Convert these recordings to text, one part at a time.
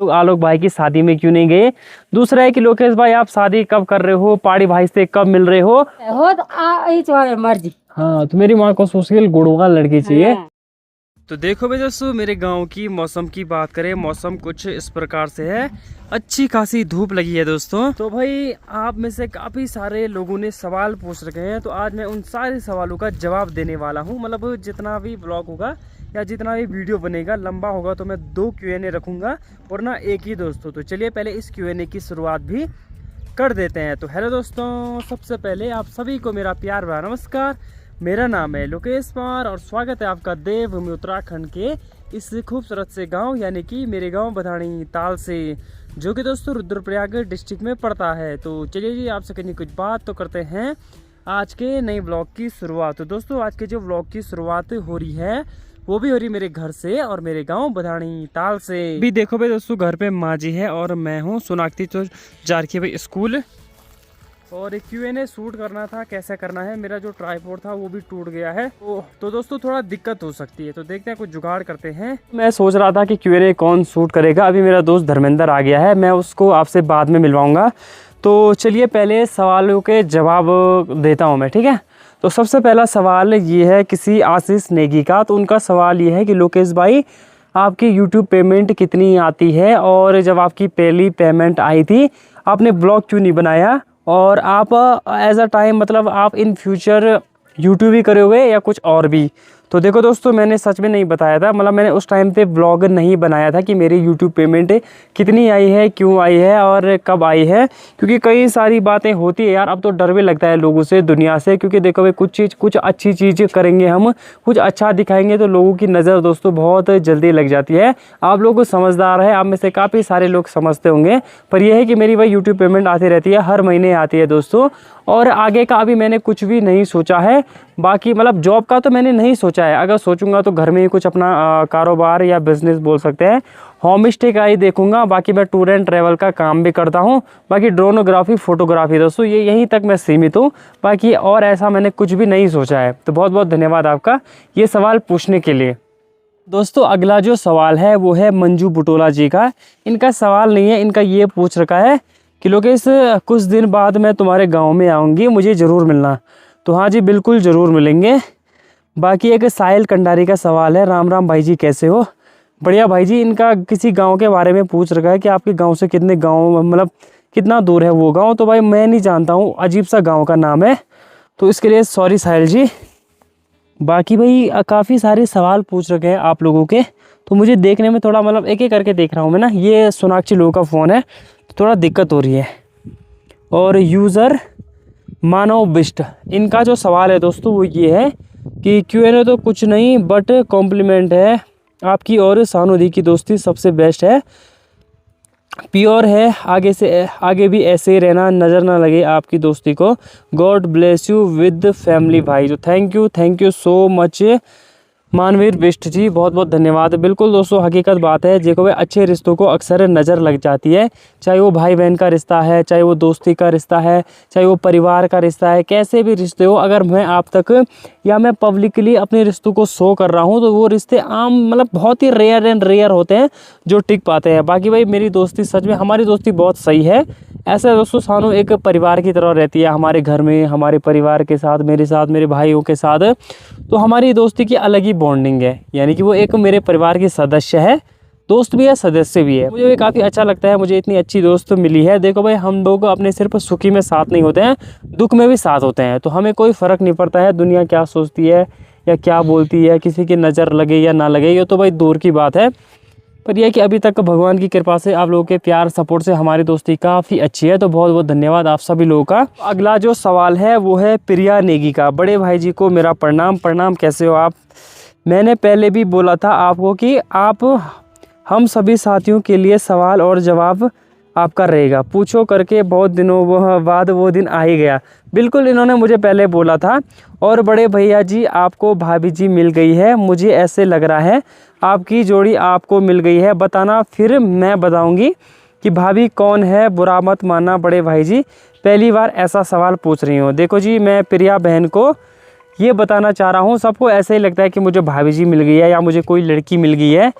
लोग आलोक भाई की शादी में क्यों नहीं गए। दूसरा है कि लोकेश भाई आप शादी कब कर रहे हो, पहाड़ी भाई से कब मिल रहे हो तो मर्जी। हाँ तो मेरी माँ को सोशल गुड़वा लड़की चाहिए। तो देखो भाई दोस्तों, मेरे गांव की मौसम की बात करें, मौसम कुछ इस प्रकार से है, अच्छी खासी धूप लगी है दोस्तों। तो भाई आप में से काफ़ी सारे लोगों ने सवाल पूछ रखे हैं, तो आज मैं उन सारे सवालों का जवाब देने वाला हूं। मतलब जितना भी ब्लॉग होगा या जितना भी वीडियो बनेगा लंबा होगा तो मैं 2 Q&A रखूँगा और ना एक ही दोस्तों। तो चलिए पहले इस Q&A की शुरुआत भी कर देते हैं। तो हेलो दोस्तों, सबसे पहले आप सभी को मेरा प्यार भरा नमस्कार। मेरा नाम है लोकेश पवार और स्वागत है आपका देवभूमि उत्तराखंड के इस खूबसूरत से गांव यानी कि मेरे गांव बधानी ताल से, जो कि दोस्तों रुद्रप्रयाग डिस्ट्रिक्ट में पड़ता है। तो चलिए जी आपसे कहीं कुछ बात तो करते हैं आज के नए ब्लॉग की शुरुआत। तो दोस्तों आज के जो ब्लॉग की शुरुआत हो रही है वो भी हो रही मेरे घर से और मेरे गांव बधानी ताल से भी। देखो भाई दोस्तों, घर पे माँ जी है और मैं हूँ। सोनाक्षी तो जा रखी है भाई स्कूल, और एक Q&A शूट करना था, कैसे करना है, मेरा जो ट्राइपॉड था वो भी टूट गया है। तो दोस्तों थोड़ा दिक्कत हो सकती है, तो देखते हैं कुछ जुगाड़ करते हैं। मैं सोच रहा था कि Q&A कौन शूट करेगा। अभी मेरा दोस्त धर्मेंद्र आ गया है, मैं उसको आपसे बाद में मिलवाऊंगा। तो चलिए पहले सवालों के जवाब देता हूँ मैं, ठीक है। तो सबसे पहला सवाल ये है किसी आशीष नेगी का। तो उनका सवाल ये है कि लोकेश भाई आपकी यूट्यूब पेमेंट कितनी आती है, और जब आपकी पहली पेमेंट आई थी आपने ब्लॉग क्यों नहीं बनाया, और आप एज अ टाइम मतलब आप इन फ्यूचर यूट्यूब ही करोगे या कुछ और भी। तो देखो दोस्तों, मैंने सच में नहीं बताया था, मतलब मैंने उस टाइम पे ब्लॉग नहीं बनाया था कि मेरी यूट्यूब पेमेंट कितनी आई है, क्यों आई है और कब आई है, क्योंकि कई सारी बातें होती है यार। अब तो डर भी लगता है लोगों से, दुनिया से, क्योंकि देखो भाई कुछ अच्छी चीज़ करेंगे हम, कुछ अच्छा दिखाएंगे तो लोगों की नज़र दोस्तों बहुत जल्दी लग जाती है। आप लोग समझदार है, आप में से काफ़ी सारे लोग समझते होंगे, पर यह है कि मेरी भाई यूट्यूब पेमेंट आती रहती है, हर महीने आती है दोस्तों। और आगे का अभी मैंने कुछ भी नहीं सोचा है, बाकी मतलब जॉब का तो मैंने नहीं सोचा है। अगर सोचूंगा तो घर में ही कुछ अपना कारोबार या बिजनेस बोल सकते हैं, होम स्टे का ही देखूंगा। बाकी मैं टूर एंड ट्रैवल का काम भी करता हूं, बाकी ड्रोनोग्राफी फोटोग्राफी दोस्तों ये यहीं तक मैं सीमित हूं, बाकी और ऐसा मैंने कुछ भी नहीं सोचा है। तो बहुत बहुत धन्यवाद आपका ये सवाल पूछने के लिए। दोस्तों अगला जो सवाल है वो है मंजू बुटोला जी का। इनका सवाल नहीं है, इनका ये पूछ रखा है कि लोकेश कुछ दिन बाद मैं तुम्हारे गांव में आऊँगी, मुझे ज़रूर मिलना। तो हाँ जी बिल्कुल ज़रूर मिलेंगे। बाकी एक साहिल कंडारी का सवाल है, राम राम भाई जी कैसे हो। बढ़िया भाई जी। इनका किसी गांव के बारे में पूछ रखा है कि आपके गांव से कितने गांव मतलब कितना दूर है वो गांव। तो भाई मैं नहीं जानता हूँ, अजीब सा गांव का नाम है, तो इसके लिए सॉरी साहिल जी। बाकी भाई काफ़ी सारे सवाल पूछ रखे हैं आप लोगों के, तो मुझे देखने में थोड़ा मतलब एक एक करके देख रहा हूँ मैं ना। ये सोनाक्षी लोगों का फ़ोन है, थोड़ा दिक्कत हो रही है। और यूज़र मानव बिष्ट, इनका जो सवाल है दोस्तों वो ये है कि Q&A तो कुछ नहीं बट कॉम्प्लीमेंट है आपकी, और सानोदी की दोस्ती सबसे बेस्ट है, प्योर है, आगे भी ऐसे ही रहना, नज़र ना लगे आपकी दोस्ती को। God bless you with family भाई। तो thank you so much Manveer Bisht ji, बहुत बहुत धन्यवाद। बिल्कुल दोस्तों हकीकत बात है, देखो भाई अच्छे रिश्तों को अक्सर नज़र लग जाती है, चाहे वो भाई बहन का रिश्ता है, चाहे वो दोस्ती का रिश्ता है, चाहे वो परिवार का रिश्ता है, कैसे भी रिश्ते हो, अगर मैं आप तक या मैं पब्लिकली अपने रिश्तों को शो कर रहा हूँ तो वो रिश्ते आम मतलब बहुत ही रेयर होते हैं जो टिक पाते हैं। बाकी भाई मेरी दोस्ती सच में, हमारी दोस्ती बहुत सही है। ऐसा दोस्तों सानू एक परिवार की तरह रहती है हमारे घर में, हमारे परिवार के साथ, मेरे भाइयों के साथ। तो हमारी दोस्ती की अलग ही बॉन्डिंग है, यानी कि वो एक मेरे परिवार की सदस्य है, दोस्त भी है सदस्य भी है। मुझे भी काफ़ी अच्छा लगता है, मुझे इतनी अच्छी दोस्त मिली है। देखो भाई हम लोग अपने सिर्फ सुखी में साथ नहीं होते हैं, दुख में भी साथ होते हैं। तो हमें कोई फ़र्क नहीं पड़ता है दुनिया क्या सोचती है या क्या बोलती है, किसी की नज़र लगे या ना लगे, ये तो भाई दूर की बात है। पर यह कि अभी तक भगवान की कृपा से आप लोगों के प्यार सपोर्ट से हमारी दोस्ती काफ़ी अच्छी है। तो बहुत बहुत धन्यवाद आप सभी लोगों का। अगला जो सवाल है वो है प्रिया नेगी का। बड़े भाई जी को मेरा प्रणाम, कैसे हो आप। मैंने पहले भी बोला था आपको कि आप हम सभी साथियों के लिए सवाल और जवाब आपका रहेगा, पूछो करके बहुत दिनों बाद वो दिन आ ही गया। बिल्कुल इन्होंने मुझे पहले बोला था। और बड़े भैया जी आपको भाभी जी मिल गई है, मुझे ऐसे लग रहा है आपकी जोड़ी आपको मिल गई है, बताना फिर मैं बताऊंगी कि भाभी कौन है, बुरा मत मानना बड़े भाई जी, पहली बार ऐसा सवाल पूछ रही हूँ। देखो जी मैं प्रिया बहन को ये बताना चाह रहा हूँ, सबको ऐसे ही लगता है कि मुझे भाभी जी मिल गई है या मुझे कोई लड़की मिल गई है,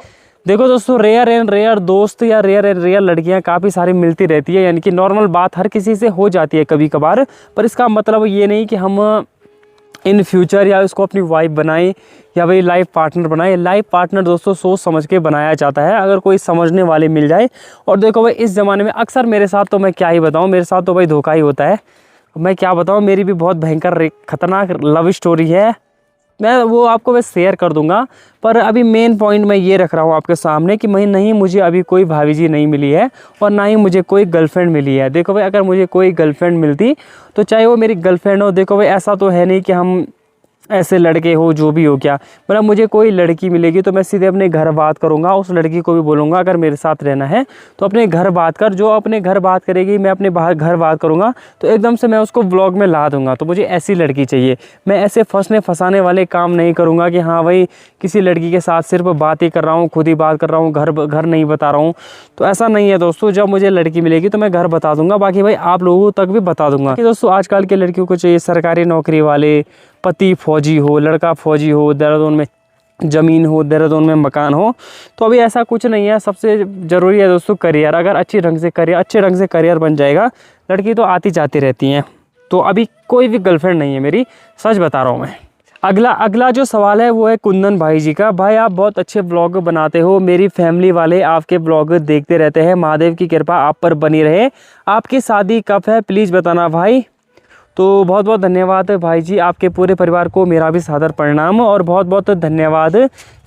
देखो दोस्तों, रेयर एंड रेयर दोस्त या रेयर एंड रेयर लड़कियां काफ़ी सारी मिलती रहती है, यानी कि नॉर्मल बात हर किसी से हो जाती है कभी कभार, पर इसका मतलब ये नहीं कि हम इन फ्यूचर या उसको अपनी वाइफ बनाएं या भाई लाइफ पार्टनर बनाएं। लाइफ पार्टनर दोस्तों सोच समझ के बनाया जाता है, अगर कोई समझने वाले मिल जाए। और देखो भाई, इस ज़माने में अक्सर मेरे साथ तो मैं क्या ही बताऊँ, मेरे साथ तो भाई धोखा ही होता है। मैं क्या बताऊँ, मेरी भी बहुत भयंकर खतरनाक लव स्टोरी है, मैं वो आपको बस शेयर कर दूंगा। पर अभी मेन पॉइंट मैं ये रख रहा हूँ आपके सामने कि मैं नहीं, मुझे अभी कोई भाभी जी नहीं मिली है और ना ही मुझे कोई गर्लफ्रेंड मिली है। देखो भाई, अगर मुझे कोई गर्लफ्रेंड मिलती तो चाहे वो मेरी गर्लफ्रेंड हो, देखो भाई ऐसा तो है नहीं कि हम ऐसे लड़के हो जो भी हो क्या, मतलब मुझे कोई लड़की मिलेगी तो मैं सीधे अपने घर बात करूंगा। उस लड़की को भी बोलूँगा अगर मेरे साथ रहना है तो अपने घर बात कर, जो अपने घर बात करेगी मैं अपने बाहर घर बात करूंगा, तो एकदम से मैं उसको ब्लॉग में ला दूंगा। तो मुझे ऐसी लड़की चाहिए, मैं ऐसे फंसाने वाले काम नहीं करूँगा कि हाँ भाई किसी लड़की के साथ सिर्फ बात ही कर रहा हूँ, खुद ही बात कर रहा हूँ, घर नहीं बता रहा हूँ। तो ऐसा नहीं है दोस्तों, जब मुझे लड़की मिलेगी तो मैं घर बता दूंगा, बाकी भाई आप लोगों तक भी बता दूंगा। कि दोस्तों आजकल के लड़कियों को चाहिए सरकारी नौकरी वाले, पति फौजी हो, लड़का फौजी हो, देहरादून में ज़मीन हो, देहरादून में मकान हो। तो अभी ऐसा कुछ नहीं है, सबसे ज़रूरी है दोस्तों करियर। अगर अच्छे ढंग से करियर बन जाएगा, लड़की तो आती जाती रहती हैं। तो अभी कोई भी गर्लफ्रेंड नहीं है मेरी, सच बता रहा हूँ मैं। अगला जो सवाल है वो है कुंदन भाई जी का। भाई आप बहुत अच्छे ब्लॉग बनाते हो, मेरी फैमिली वाले आपके ब्लॉग देखते रहते हैं, महादेव की कृपा आप पर बनी रहे। आपकी शादी कब है प्लीज़ बताना भाई। तो बहुत बहुत धन्यवाद भाई जी, आपके पूरे परिवार को मेरा भी सादर प्रणाम और बहुत बहुत धन्यवाद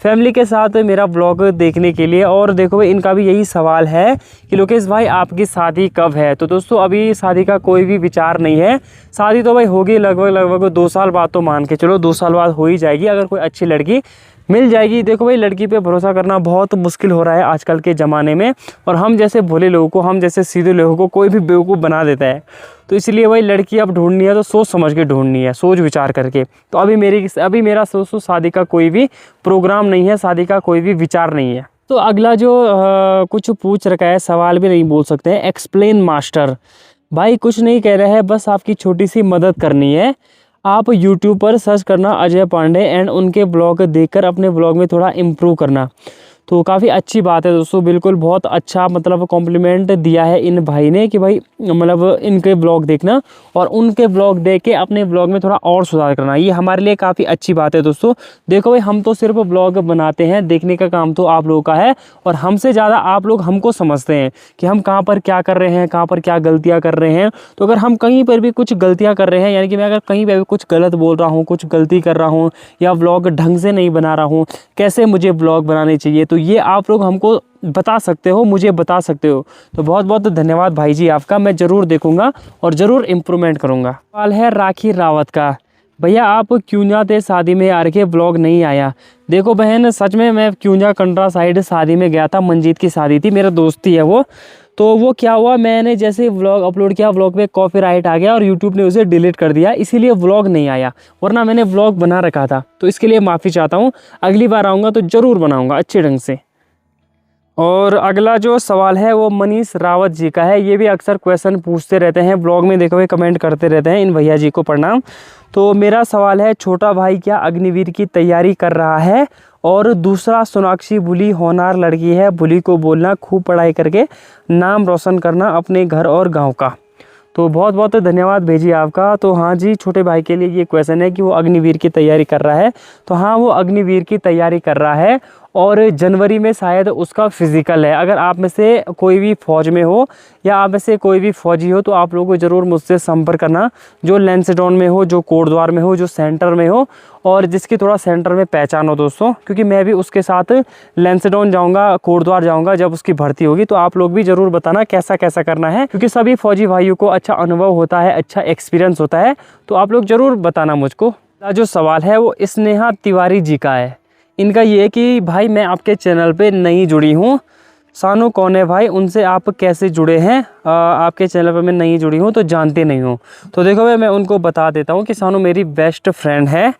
फैमिली के साथ मेरा ब्लॉग देखने के लिए। और देखो भाई, इनका भी यही सवाल है कि लोकेश भाई आपकी शादी कब है। तो दोस्तों अभी शादी का कोई भी विचार नहीं है, शादी तो भाई होगी लगभग 2 साल बाद, तो मान के चलो 2 साल बाद हो ही जाएगी, अगर कोई अच्छी लड़की मिल जाएगी। देखो भाई, लड़की पे भरोसा करना बहुत मुश्किल हो रहा है आजकल के ज़माने में, और हम जैसे भोले लोगों को, हम जैसे सीधे लोगों को कोई भी बेवकूफ़ बना देता है। तो इसलिए भाई लड़की अब ढूंढनी है तो सोच समझ के ढूंढनी है, सोच विचार करके। तो अभी मेरा सोचो शादी का कोई भी प्रोग्राम नहीं है, शादी का कोई भी विचार नहीं है। तो अगला जो कुछ पूछ रखा है, सवाल भी नहीं बोल सकते हैं, एक्सप्लेन मास्टर भाई कुछ नहीं कह रहे हैं, बस आपकी छोटी सी मदद करनी है। आप YouTube पर सर्च करना अजय पांडे एंड उनके ब्लॉग देखकर अपने ब्लॉग में थोड़ा इम्प्रूव करना। तो काफ़ी अच्छी बात है दोस्तों, बिल्कुल बहुत अच्छा मतलब कॉम्प्लीमेंट दिया है इन भाई ने कि भाई मतलब इनके ब्लॉग देखना और उनके ब्लॉग देख के अपने ब्लॉग में थोड़ा और सुधार करना, ये हमारे लिए काफ़ी अच्छी बात है दोस्तों। देखो भाई, हम तो सिर्फ ब्लॉग बनाते हैं, देखने का काम तो आप लोगों का है, और हमसे ज़्यादा आप लोग हमको समझते हैं कि हम कहाँ पर क्या कर रहे हैं, कहाँ पर क्या गलतियाँ कर रहे हैं। तो अगर हम कहीं पर भी कुछ गलतियाँ कर रहे हैं, यानी कि मैं अगर कहीं पर भी कुछ गलत बोल रहा हूँ, कुछ गलती कर रहा हूँ, या ब्लॉग ढंग से नहीं बना रहा हूँ, कैसे मुझे ब्लॉग बनाने चाहिए, तो ये आप लोग हमको बता सकते हो, मुझे बता सकते हो। तो बहुत बहुत धन्यवाद भाई जी आपका, मैं ज़रूर देखूंगा और ज़रूर इम्प्रूवमेंट करूंगा। सवाल है राखी रावत का, भैया आप क्यूंजा थे शादी में यार के ब्लॉग नहीं आया। देखो बहन, सच में मैं क्यूंजा कंड्रा साइड शादी में गया था, मंजीत की शादी थी, मेरा दोस्ती है वो। तो वो क्या हुआ, मैंने जैसे व्लॉग अपलोड किया, व्लॉग पे कॉपीराइट आ गया और यूट्यूब ने उसे डिलीट कर दिया, इसीलिए व्लॉग नहीं आया, वरना मैंने व्लॉग बना रखा था। तो इसके लिए माफ़ी चाहता हूँ, अगली बार आऊँगा तो ज़रूर बनाऊँगा अच्छे ढंग से। और अगला जो सवाल है वो मनीष रावत जी का है, ये भी अक्सर क्वेश्चन पूछते रहते हैं ब्लॉग में, देखो भाई कमेंट करते रहते हैं, इन भैया जी को प्रणाम। तो मेरा सवाल है, छोटा भाई क्या अग्निवीर की तैयारी कर रहा है? और दूसरा, सोनाक्षी भूली होनहार लड़की है, भूली को बोलना खूब पढ़ाई करके नाम रोशन करना अपने घर और गांव का। तो बहुत बहुत धन्यवाद भेजिए आपका। तो हाँ जी, छोटे भाई के लिए ये क्वेश्चन है कि वो अग्निवीर की तैयारी कर रहा है। तो हाँ, वो अग्निवीर की तैयारी कर रहा है और जनवरी में शायद उसका फिज़िकल है। अगर आप में से कोई भी फ़ौज में हो या आप में से कोई भी फ़ौजी हो तो आप लोगों को ज़रूर मुझसे संपर्क करना, जो लैंसडाउन में हो, जो कोटद्वार में हो, जो सेंटर में हो, और जिसकी थोड़ा सेंटर में पहचान हो दोस्तों, क्योंकि मैं भी उसके साथ लैंसडाउन जाऊंगा, कोटद्वार जाऊंगा जब उसकी भर्ती होगी। तो आप लोग भी ज़रूर बताना कैसा कैसा करना है, क्योंकि सभी फ़ौजी भाइयों को अच्छा अनुभव होता है, अच्छा एक्सपीरियंस होता है। तो आप लोग ज़रूर बताना मुझको। जो सवाल है वो स्नेहा तिवारी जी का है। इनका ये है कि भाई मैं आपके चैनल पे नई जुड़ी हूँ। सानू कौन है भाई, उनसे आप कैसे जुड़े हैं? आपके चैनल पे मैं नहीं जुड़ी हूँ तो जानते नहीं हूँ। तो देखो भाई, मैं उनको बता देता हूँ कि सानू मेरी बेस्ट फ्रेंड है।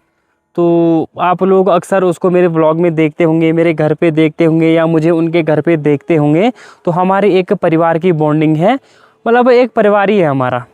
तो आप लोग अक्सर उसको मेरे ब्लॉग में देखते होंगे, मेरे घर पे देखते होंगे, या मुझे उनके घर पे देखते होंगे। तो हमारी एक परिवार की बॉन्डिंग है, मतलब एक परिवार ही है हमारा।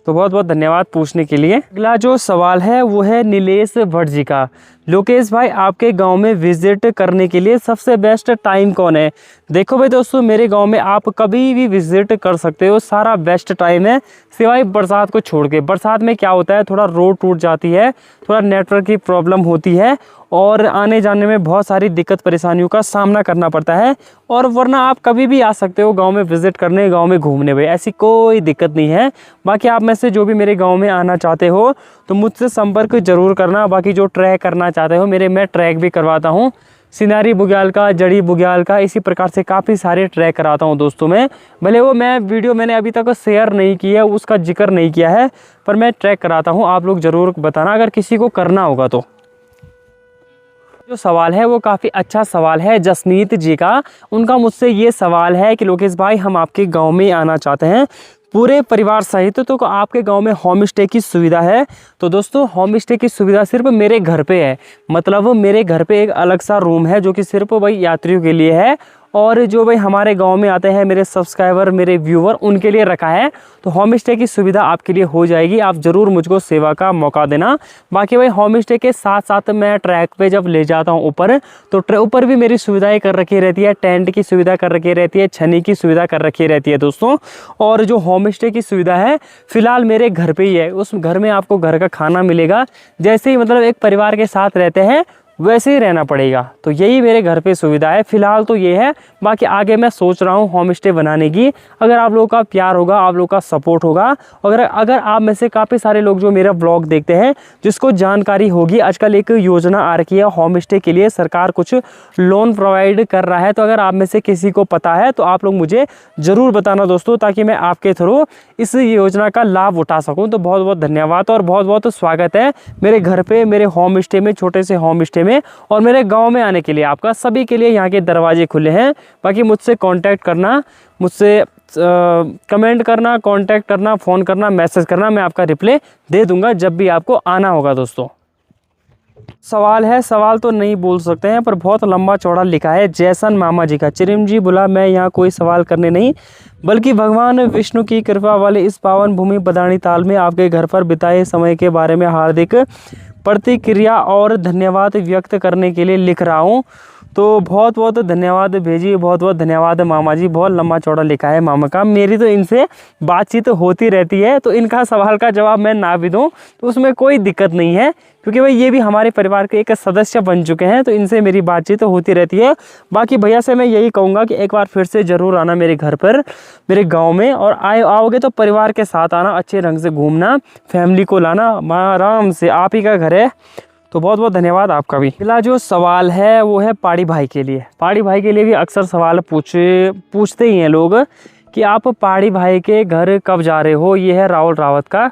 तो बहुत बहुत धन्यवाद पूछने के लिए। अगला जो सवाल है वो है नीलेश भट्ट जी का। लोकेश भाई आपके गांव में विजिट करने के लिए सबसे बेस्ट टाइम कौन है? देखो भाई दोस्तों, मेरे गांव में आप कभी भी विजिट कर सकते हो, सारा बेस्ट टाइम है सिवाय बरसात को छोड़ के। बरसात में क्या होता है, थोड़ा रोड टूट जाती है, थोड़ा नेटवर्क की प्रॉब्लम होती है और आने जाने में बहुत सारी दिक्कत परेशानियों का सामना करना पड़ता है। और वरना आप कभी भी आ सकते हो गांव में विजिट करने, गांव में घूमने, भाई ऐसी कोई दिक्कत नहीं है। बाकी आप में से जो भी मेरे गांव में आना चाहते हो तो मुझसे संपर्क जरूर करना। बाकी जो ट्रैक करना चाहते हो मैं ट्रैक भी करवाता हूँ, सिनारी बुग्याल का, जड़ी बुग्याल का, इसी प्रकार से काफ़ी सारे ट्रैक कराता हूँ दोस्तों मैं। भले वो वीडियो मैंने अभी तक शेयर नहीं की है, उसका जिक्र नहीं किया है, पर मैं ट्रैक कराता हूँ। आप लोग ज़रूर बताना अगर किसी को करना होगा तो। जो सवाल है वो काफ़ी अच्छा सवाल है जसनीत जी का। उनका मुझसे ये सवाल है कि लोकेश भाई हम आपके गांव में आना चाहते हैं पूरे परिवार सहित, तो आपके गांव में होम स्टे की सुविधा है? तो दोस्तों होम स्टे की सुविधा सिर्फ मेरे घर पे है, मतलब मेरे घर पे एक अलग सा रूम है जो कि सिर्फ भाई यात्रियों के लिए है। और जो भाई हमारे गांव में आते हैं मेरे सब्सक्राइबर, मेरे व्यूवर, उनके लिए रखा है। तो होम स्टे की सुविधा आपके लिए हो जाएगी, आप ज़रूर मुझको सेवा का मौका देना। बाकी भाई होम स्टे के साथ साथ मैं ट्रैक पे जब ले जाता हूँ ऊपर, तो ऊपर भी मेरी सुविधाएं कर रखी रहती है, टेंट की सुविधा कर रखी रहती है, छन्नी की सुविधा कर रखी रहती है दोस्तों। और जो होम स्टे की सुविधा है फ़िलहाल मेरे घर पर ही है, उस घर में आपको घर का खाना मिलेगा, जैसे ही मतलब एक परिवार के साथ रहते हैं वैसे ही रहना पड़ेगा। तो यही मेरे घर पे सुविधा है फ़िलहाल तो ये है। बाकी आगे मैं सोच रहा हूँ होम स्टे बनाने की, अगर आप लोगों का प्यार होगा, आप लोगों का सपोर्ट होगा, अगर आप में से काफ़ी सारे लोग जो मेरा ब्लॉग देखते हैं जिसको जानकारी होगी, आजकल एक योजना आ रखी है होम स्टे के लिए, सरकार कुछ लोन प्रोवाइड कर रहा है। तो अगर आप में से किसी को पता है तो आप लोग मुझे ज़रूर बताना दोस्तों, ताकि मैं आपके थ्रू इस योजना का लाभ उठा सकूँ। तो बहुत बहुत धन्यवाद और बहुत बहुत स्वागत है मेरे घर पर, मेरे होम स्टे में, छोटे से होम स्टे में, और मेरे गांव में आने के लिए आपका सभी के लिए यहाँ के दरवाजे खुले हैं। बाकी मुझसे कांटेक्ट करना, मुझसे कमेंट करना, कांटेक्ट करना, फ़ोन करना, मैसेज करना, मैं आपका रिप्लाई दे दूंगा जब भी आपको आना होगा दोस्तों। सवाल है, सवाल तो नहीं बोल सकते हैं पर बहुत लंबा चौड़ा लिखा है जैसन मामा जी का। चिरिम जी बोला मैं यहाँ कोई सवाल करने नहीं बल्कि भगवान विष्णु की कृपा वाले इस पावन भूमि बदाणी ताल में आपके घर पर बिताए समय के बारे में हार्दिक प्रतिक्रिया और धन्यवाद व्यक्त करने के लिए लिख रहा हूँ। तो बहुत बहुत धन्यवाद भेजिए, बहुत बहुत धन्यवाद मामा जी। बहुत लंबा चौड़ा लिखा है मामा का। मेरी तो इनसे बातचीत होती रहती है, तो इनका सवाल का जवाब मैं ना भी दूँ तो उसमें कोई दिक्कत नहीं है, क्योंकि भाई ये भी हमारे परिवार के एक सदस्य बन चुके हैं, तो इनसे मेरी बातचीत होती रहती है। बाकी भैया से मैं यही कहूँगा कि एक बार फिर से ज़रूर आना मेरे घर पर, मेरे गाँव में, और आओगे तो परिवार के साथ आना, अच्छे ढंग से घूमना, फैमिली को लाना, आराम से, आप ही का घर है। तो बहुत बहुत धन्यवाद आपका भी। अगला जो सवाल है वो है पहाड़ी भाई के लिए। पहाड़ी भाई के लिए भी अक्सर सवाल पूछते ही हैं लोग कि आप पहाड़ी भाई के घर कब जा रहे हो। ये है राहुल रावत का,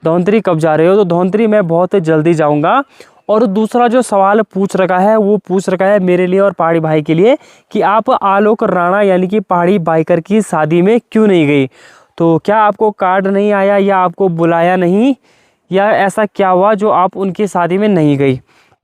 धौंतरी कब जा रहे हो। तो धौंतरी मैं बहुत जल्दी जाऊंगा। और दूसरा जो सवाल पूछ रखा है वो पूछ रखा है मेरे लिए और पहाड़ी भाई के लिए कि आप आलोक राणा यानी कि पहाड़ी बाइकर की शादी में क्यों नहीं गई। तो क्या आपको कार्ड नहीं आया या आपको बुलाया नहीं, या ऐसा क्या हुआ जो आप उनकी शादी में नहीं गई।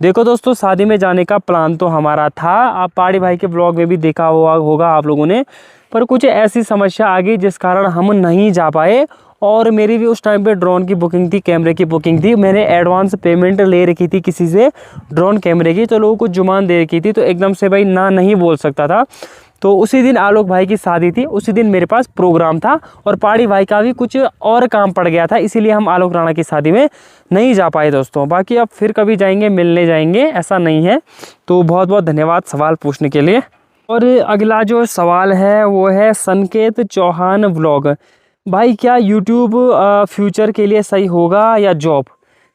देखो दोस्तों, शादी में जाने का प्लान तो हमारा था, आप पहाड़ी भाई के ब्लॉग में भी देखा होगा आप लोगों ने, पर कुछ ऐसी समस्या आ गई जिस कारण हम नहीं जा पाए। और मेरी भी उस टाइम पे ड्रोन की बुकिंग थी, कैमरे की बुकिंग थी, मैंने एडवांस पेमेंट ले रखी थी किसी से ड्रोन कैमरे की, तो लोगों को जुमान दे रखी थी, तो एकदम से भाई ना नहीं बोल सकता था। तो उसी दिन आलोक भाई की शादी थी, उसी दिन मेरे पास प्रोग्राम था और पहाड़ी भाई का भी कुछ और काम पड़ गया था, इसीलिए हम आलोक राणा की शादी में नहीं जा पाए दोस्तों। बाकी अब फिर कभी जाएंगे, मिलने जाएंगे, ऐसा नहीं है। तो बहुत बहुत धन्यवाद सवाल पूछने के लिए। और अगला जो सवाल है वो है संकेत चौहान व्लॉग। भाई क्या यूट्यूब फ्यूचर के लिए सही होगा या जॉब।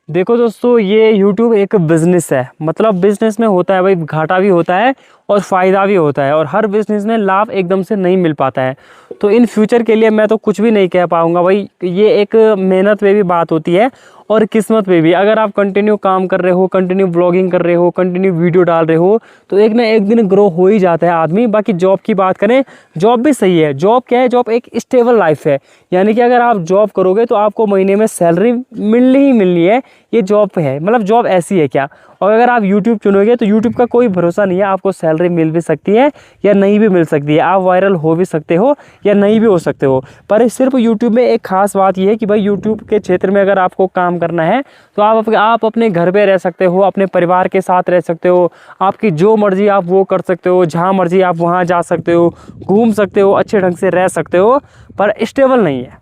देखो दोस्तों, ये यूट्यूब एक बिज़नेस है, मतलब बिज़नेस में होता है भाई घाटा भी होता है और फ़ायदा भी होता है, और हर बिज़नेस में लाभ एकदम से नहीं मिल पाता है। तो इन फ्यूचर के लिए मैं तो कुछ भी नहीं कह पाऊँगा भाई, ये एक मेहनत पे भी बात होती है और किस्मत पे भी। अगर आप कंटिन्यू काम कर रहे हो, कंटिन्यू ब्लॉगिंग कर रहे हो, कंटिन्यू वीडियो डाल रहे हो, तो एक ना एक दिन ग्रो हो ही जाता है आदमी। बाकी जॉब की बात करें, जॉब भी सही है। जॉब क्या है, जॉब एक स्टेबल लाइफ है, यानी कि अगर आप जॉब करोगे तो आपको महीने में सैलरी मिलनी ही मिलनी है, ये जॉब है, मतलब जॉब ऐसी है क्या। और अगर आप यूट्यूब चुनोगे तो यूट्यूब का कोई भरोसा नहीं है, आपको सैलरी मिल भी सकती है या नहीं भी मिल सकती है, आप वायरल हो भी सकते हो या नहीं भी हो सकते हो। पर सिर्फ यूट्यूब में एक खास बात यह है कि भाई यूट्यूब के क्षेत्र में अगर आपको काम करना है तो आप अपने घर पे रह सकते हो, अपने परिवार के साथ रह सकते हो, आपकी जो मर्जी आप वो कर सकते हो, जहाँ मर्जी आप वहाँ जा सकते हो, घूम सकते हो, अच्छे ढंग से रह सकते हो। पर स्टेबल नहीं है,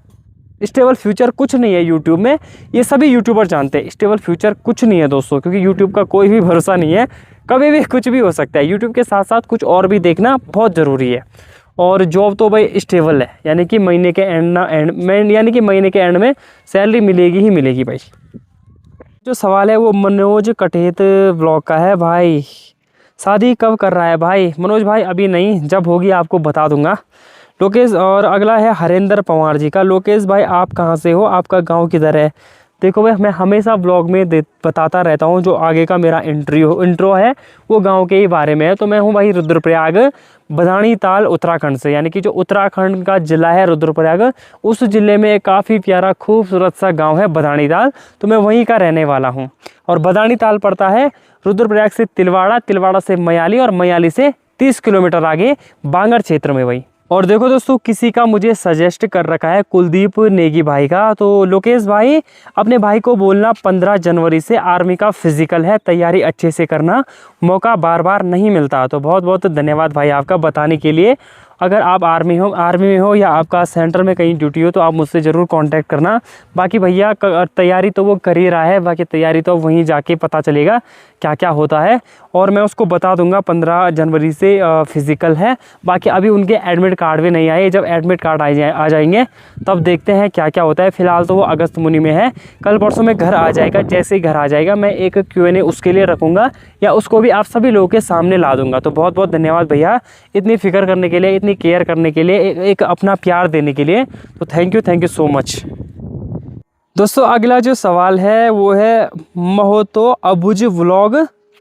स्टेबल फ्यूचर कुछ नहीं है यूट्यूब में। ये सभी यूट्यूबर जानते हैं, स्टेबल फ्यूचर कुछ नहीं है दोस्तों, क्योंकि यूट्यूब का कोई भी भरोसा नहीं है, कभी भी कुछ भी हो सकता है। यूट्यूब के साथ साथ कुछ और भी देखना बहुत ज़रूरी है। और जॉब तो भाई स्टेबल है, यानी कि महीने के एंड में सैलरी मिलेगी ही मिलेगी भाई। जो सवाल है वो मनोज कटेत ब्लॉग का है। भाई शादी कब कर रहा है भाई? मनोज भाई अभी नहीं, जब होगी आपको बता दूंगा। लोकेश, और अगला है हरेंद्र पवार जी का। लोकेश भाई आप कहाँ से हो, आपका गांव किधर है? देखो भाई मैं हमेशा ब्लॉग में बताता रहता हूँ, जो आगे का मेरा इंट्रो है वो गांव के ही बारे में है। तो मैं हूँ भाई रुद्रप्रयाग, बदाणी ताल उत्तराखंड से, यानी कि जो उत्तराखंड का ज़िला है रुद्रप्रयाग, उस ज़िले में एक काफ़ी प्यारा खूबसूरत सा गांव है बदाणी ताल। तो मैं वहीं का रहने वाला हूँ। और बदाणी ताल पड़ता है रुद्रप्रयाग से तिलवाड़ा, तिलवाड़ा से मयाली, और मयाली से 30 किलोमीटर आगे बांगर क्षेत्र में भाई। और देखो दोस्तों, किसी का मुझे सजेस्ट कर रखा है कुलदीप नेगी भाई का। तो लोकेश भाई अपने भाई को बोलना 15 जनवरी से आर्मी का फिजिकल है, तैयारी अच्छे से करना, मौका बार बार नहीं मिलता। तो बहुत बहुत धन्यवाद भाई आपका बताने के लिए। अगर आप आर्मी में हो या आपका सेंटर में कहीं ड्यूटी हो तो आप मुझसे ज़रूर कांटेक्ट करना। बाकी भैया तैयारी तो वो कर ही रहा है, बाकी तैयारी तो वहीं जाके पता चलेगा क्या क्या होता है, और मैं उसको बता दूंगा 15 जनवरी से फिज़िकल है। बाकी अभी उनके एडमिट कार्ड भी नहीं आए, जब एडमिट कार्ड आ जाएंगे तब देखते हैं क्या क्या होता है। फ़िलहाल तो वो अगस्त मुनि में है, कल परसों में घर आ जाएगा। जैसे ही घर आ जाएगा मैं एक Q&A उसके लिए रखूँगा, या उसको भी आप सभी लोगों के सामने ला दूँगा। तो बहुत बहुत धन्यवाद भैया इतनी फ़िक्र करने के लिए, इतनी केयर करने के लिए, एक अपना प्यार देने के लिए। तो थैंक यू सो मच दोस्तों। अगला जो सवाल है वो है महोतो अबुज व्लॉग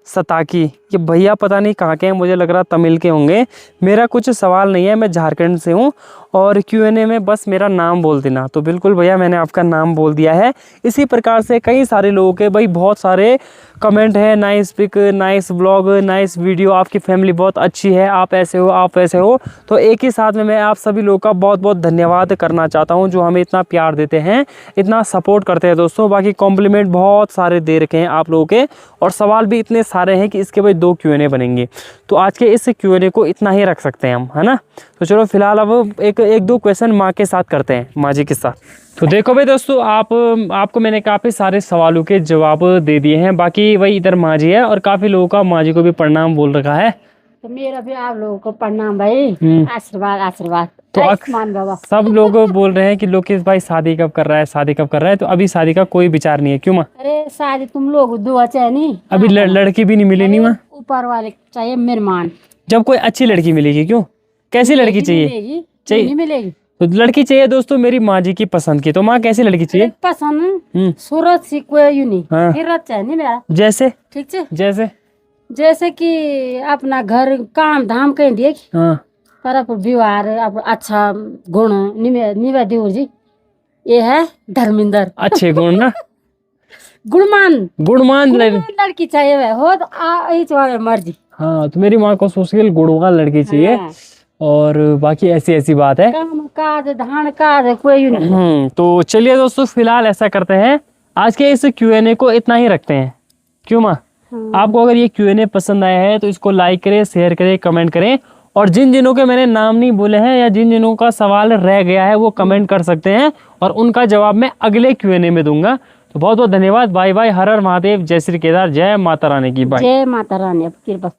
सताकी। ये भैया पता नहीं कहाँ के हैं, मुझे लग रहा तमिल के होंगे। मेरा कुछ सवाल नहीं है, मैं झारखंड से हूँ, और Q&A में बस मेरा नाम बोल देना। तो बिल्कुल भैया मैंने आपका नाम बोल दिया है। इसी प्रकार से कई सारे लोगों के भाई बहुत सारे कमेंट है, nice pic, nice blog, nice video, आपकी फैमिली बहुत अच्छी है, आप ऐसे हो, आप वैसे हो। तो एक ही साथ में मैं आप सभी लोगों का बहुत बहुत धन्यवाद करना चाहता हूँ, जो हमें इतना प्यार देते हैं, इतना सपोर्ट करते हैं दोस्तों। बाकी कॉम्प्लीमेंट बहुत सारे दे रखे हैं आप लोगों के, और सवाल भी इतने सारे हैं कि इसके भाई 2 Q&A बनेंगे। तो आज के इस Q&A को इतना ही रख सकते हैं हम, है ना। तो चलो फिलहाल अब एक दो क्वेश्चन माँ के साथ करते हैं, माँ जी के साथ। तो देखो भाई दोस्तों, आपको मैंने काफ़ी सारे सवालों के जवाब दे दिए हैं। बाकी वही इधर माँ जी है, और काफ़ी लोगों का माँ जी को भी प्रणाम बोल रखा है। तो मेरा भी आप लोगों को प्रणाम भाई, आशीर्वाद आशीर्वाद। तो बाबा सब लोग बोल रहे हैं कि लोकेश भाई शादी कब कर रहा है, शादी कब कर रहा है। तो अभी शादी का कोई विचार नहीं है, क्यों माँ? अरे शादी तुम लोग दुआ चाहिए नहीं, अभी लड़की भी नहीं मिली नहीं माँ? ऊपर वाले चाहिए मेहमान। जब कोई अच्छी लड़की मिलेगी, क्यों, कैसी लड़की चाहिए? चाहिए मिलेगी तो लड़की चाहिए दोस्तों मेरी माँ जी की पसंद की। तो माँ कैसी लड़की चाहिए? पसंद सूरत सी कोई नहीं, हिरत चाहिए नहीं मेरा। जैसे? ठीक है, जैसे कि अपना घर काम धाम कहीं देख, पर अब व्यवहार अब अच्छा गुण निवे देवर जी, ये है धर्मेंद्र। अच्छे गुण ना, गुणमान लड़की चाहिए वह हो तो मर्जी। हाँ, तो मेरी माँ को सोशल गुणवान लड़की चाहिए। और बाकी ऐसी बात है, काम काज धान काज कोई नहीं। तो चलिए दोस्तों, फिलहाल ऐसा करते हैं, आज के इस Q&A को इतना ही रखते हैं। क्यों माँ? आपको अगर ये Q&A पसंद आया है तो इसको लाइक करें, शेयर करें, कमेंट करें। और जिन के मैंने नाम नहीं बोले हैं या जिन का सवाल रह गया है वो कमेंट कर सकते हैं, और उनका जवाब मैं अगले Q&A में दूंगा। तो बहुत बहुत धन्यवाद। Bye bye. हर हर महादेव। जय श्री केदार। जय माता रानी की। बाय। जय माता रानी। अब कृपा